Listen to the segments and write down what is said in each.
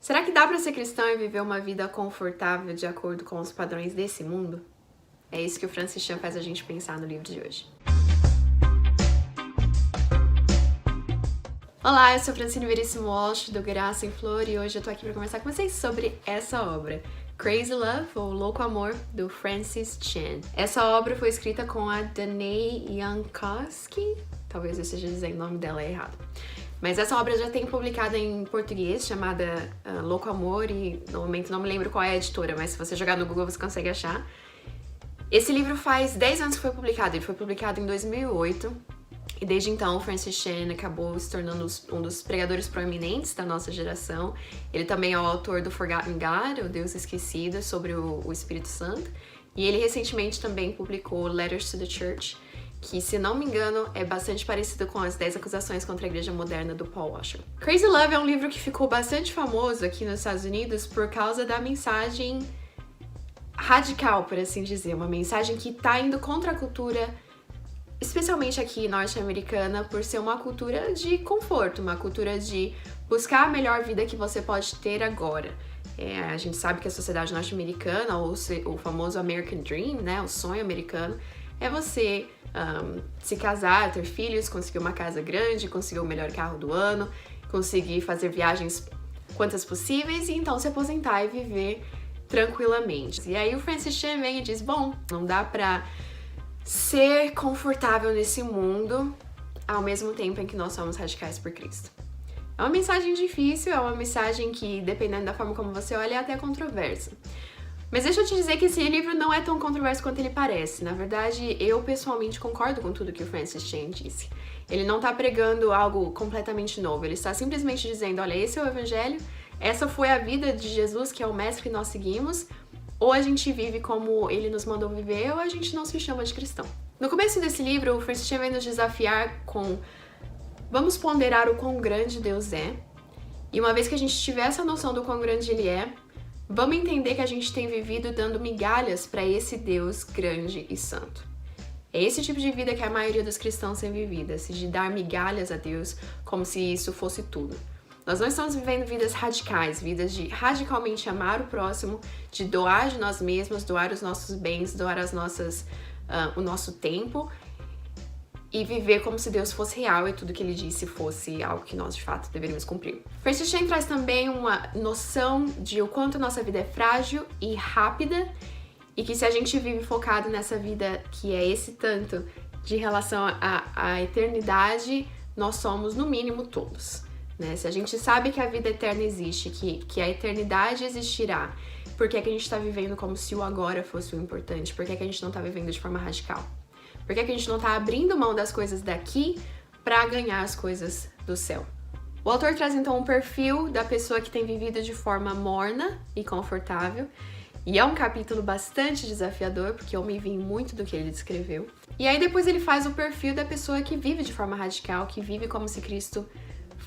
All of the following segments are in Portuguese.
Será que dá para ser cristão e viver uma vida confortável de acordo com os padrões desse mundo? É isso que o Francis Chan faz a gente pensar no livro de hoje. Olá, eu sou Francine Veríssimo Walsh, do Graça em Flor, e hoje eu tô aqui para conversar com vocês sobre essa obra, Crazy Love, ou Louco Amor, do Francis Chan. Essa obra foi escrita com a Danae Yankowski, talvez eu esteja dizendo o nome dela errado. Mas essa obra já tem publicada em português, chamada Louco Amor, e no momento não me lembro qual é a editora, mas se você jogar no Google você consegue achar. Esse livro faz 10 anos que foi publicado, ele foi publicado em 2008, e desde então o Francis Chan acabou se tornando um dos pregadores proeminentes da nossa geração. Ele também é o autor do Forgotten God, o Deus Esquecido, sobre o Espírito Santo, e ele recentemente também publicou Letters to the Church, que, se não me engano, é bastante parecido com as 10 acusações contra a Igreja Moderna do Paul Washer. Crazy Love é um livro que ficou bastante famoso aqui nos Estados Unidos por causa da mensagem radical, por assim dizer, uma mensagem que tá indo contra a cultura, especialmente aqui norte-americana, por ser uma cultura de conforto, uma cultura de buscar a melhor vida que você pode ter agora. A gente sabe que a sociedade norte-americana, ou o famoso American Dream, né, o sonho americano, é você se casar, ter filhos, conseguir uma casa grande, conseguir o melhor carro do ano, conseguir fazer viagens quantas possíveis e então se aposentar e viver tranquilamente. E aí o Francis Chan vem e diz, bom, não dá pra ser confortável nesse mundo ao mesmo tempo em que nós somos radicais por Cristo. É uma mensagem difícil, é uma mensagem que, dependendo da forma como você olha, é até controversa. Mas deixa eu te dizer que esse livro não é tão controverso quanto ele parece. Na verdade, eu pessoalmente concordo com tudo que o Francis Chan disse. Ele não está pregando algo completamente novo, ele está simplesmente dizendo, olha, esse é o Evangelho, essa foi a vida de Jesus, que é o mestre que nós seguimos, ou a gente vive como ele nos mandou viver, ou a gente não se chama de cristão. No começo desse livro, o Francis Chan vem nos desafiar com, vamos ponderar o quão grande Deus é, e uma vez que a gente tiver essa noção do quão grande ele é, vamos entender que a gente tem vivido dando migalhas para esse Deus grande e santo. É esse tipo de vida que a maioria dos cristãos tem vivido, esse de dar migalhas a Deus como se isso fosse tudo. Nós não estamos vivendo vidas radicais, vidas de radicalmente amar o próximo, de doar de nós mesmos, doar os nossos bens, doar o nosso tempo e viver como se Deus fosse real e tudo que ele disse fosse algo que nós de fato deveríamos cumprir. Francis Chan traz também uma noção de o quanto a nossa vida é frágil e rápida e que se a gente vive focado nessa vida que é esse tanto de relação à eternidade, nós somos no mínimo tolos, né? Se a gente sabe que a vida eterna existe, que a eternidade existirá, por que é que a gente está vivendo como se o agora fosse o importante? Por que é que a gente não está vivendo de forma radical? Por que a gente não tá abrindo mão das coisas daqui para ganhar as coisas do céu? O autor traz então um perfil da pessoa que tem vivido de forma morna e confortável, e é um capítulo bastante desafiador, porque eu me vi em muito do que ele descreveu. E aí depois ele faz o perfil da pessoa que vive de forma radical, que vive como se Cristo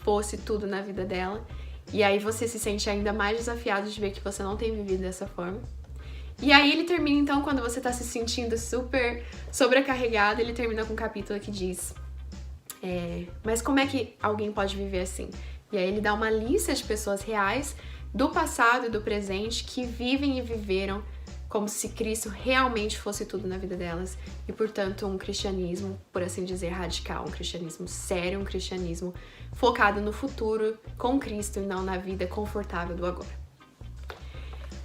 fosse tudo na vida dela, e aí você se sente ainda mais desafiado de ver que você não tem vivido dessa forma. E aí ele termina, então, quando você tá se sentindo super sobrecarregado, ele termina com um capítulo que diz mas como é que alguém pode viver assim? E aí ele dá uma lista de pessoas reais do passado e do presente que vivem e viveram como se Cristo realmente fosse tudo na vida delas e, portanto, um cristianismo, por assim dizer, radical, um cristianismo sério, um cristianismo focado no futuro com Cristo e não na vida confortável do agora.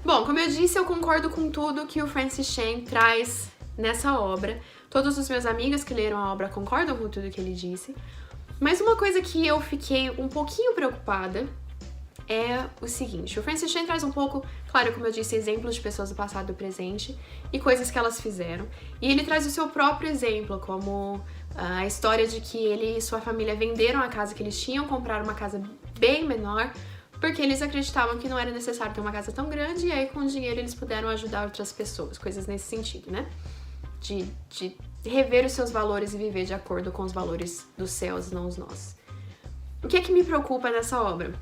Bom, como eu disse, eu concordo com tudo que o Francis Chan traz nessa obra. Todos os meus amigos que leram a obra concordam com tudo que ele disse. Mas uma coisa que eu fiquei um pouquinho preocupada é o seguinte. O Francis Chan traz um pouco, claro, como eu disse, exemplos de pessoas do passado e do presente e coisas que elas fizeram. E ele traz o seu próprio exemplo, como a história de que ele e sua família venderam a casa que eles tinham, compraram uma casa bem menor, porque eles acreditavam que não era necessário ter uma casa tão grande, e aí com o dinheiro eles puderam ajudar outras pessoas, coisas nesse sentido, né? De rever os seus valores e viver de acordo com os valores dos céus, não os nossos. O que é que me preocupa nessa obra?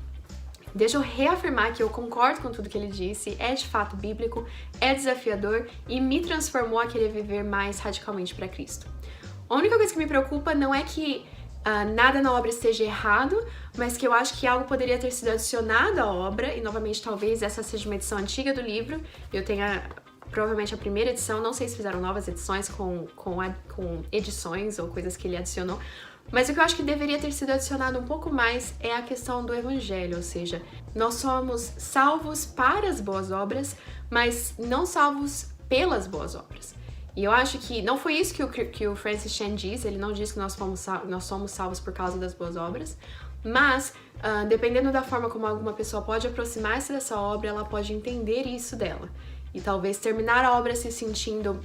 Deixa eu reafirmar que eu concordo com tudo que ele disse, é de fato bíblico, é desafiador e me transformou a querer viver mais radicalmente para Cristo. A única coisa que me preocupa não é que nada na obra esteja errado, mas que eu acho que algo poderia ter sido adicionado à obra, e novamente talvez essa seja uma edição antiga do livro, eu tenha provavelmente a primeira edição, não sei se fizeram novas edições com edições ou coisas que ele adicionou, mas o que eu acho que deveria ter sido adicionado um pouco mais é a questão do evangelho, ou seja, nós somos salvos para as boas obras, mas não salvos pelas boas obras. E eu acho que não foi isso que o Francis Chan diz, ele não diz que nós somos salvos por causa das boas obras, mas dependendo da forma como alguma pessoa pode aproximar-se dessa obra, ela pode entender isso dela. E talvez terminar a obra se sentindo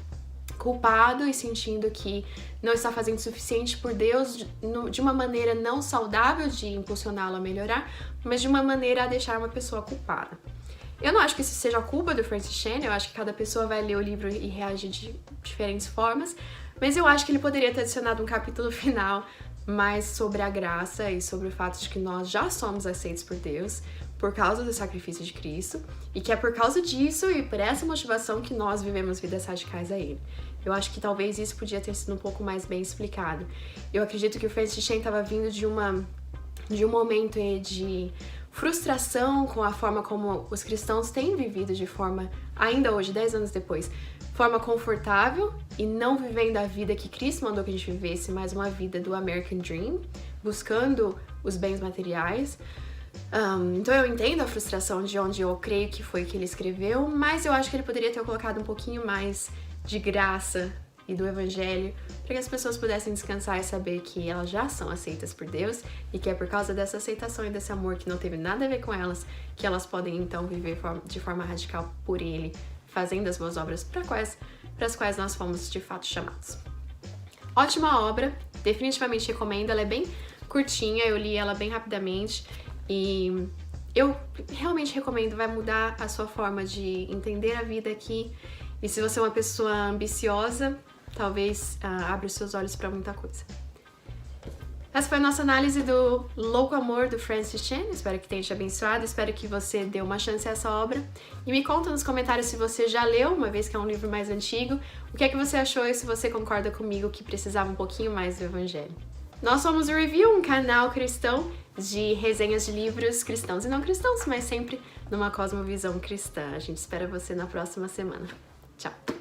culpado e sentindo que não está fazendo o suficiente por Deus de uma maneira não saudável de impulsioná-lo a melhorar, mas de uma maneira a deixar uma pessoa culpada. Eu não acho que isso seja a culpa do Francis Chan, eu acho que cada pessoa vai ler o livro e reagir de diferentes formas, mas eu acho que ele poderia ter adicionado um capítulo final mais sobre a graça e sobre o fato de que nós já somos aceitos por Deus por causa do sacrifício de Cristo e que é por causa disso e por essa motivação que nós vivemos vidas radicais a Ele. Eu acho que talvez isso podia ter sido um pouco mais bem explicado. Eu acredito que o Francis Chan estava vindo de um momento de frustração com a forma como os cristãos têm vivido de forma, ainda hoje, 10 anos depois, forma confortável e não vivendo a vida que Cristo mandou que a gente vivesse, mas uma vida do American Dream, buscando os bens materiais. Então eu entendo a frustração de onde eu creio que foi que ele escreveu, mas eu acho que ele poderia ter colocado um pouquinho mais de graça e do evangelho para que as pessoas pudessem descansar e saber que elas já são aceitas por Deus e que é por causa dessa aceitação e desse amor que não teve nada a ver com elas que elas podem então viver de forma radical por Ele, fazendo as boas obras para as quais nós fomos de fato chamados. Ótima obra, definitivamente recomendo, ela é bem curtinha, eu li ela bem rapidamente e eu realmente recomendo, vai mudar a sua forma de entender a vida aqui. E se você é uma pessoa ambiciosa, talvez abra os seus olhos para muita coisa. Essa foi a nossa análise do Louco Amor, do Francis Chan. Espero que tenha te abençoado, espero que você dê uma chance a essa obra. E me conta nos comentários se você já leu, uma vez que é um livro mais antigo, o que é que você achou e se você concorda comigo que precisava um pouquinho mais do Evangelho. Nós somos o Review, um canal cristão de resenhas de livros cristãos e não cristãos, mas sempre numa cosmovisão cristã. A gente espera você na próxima semana. Tchau!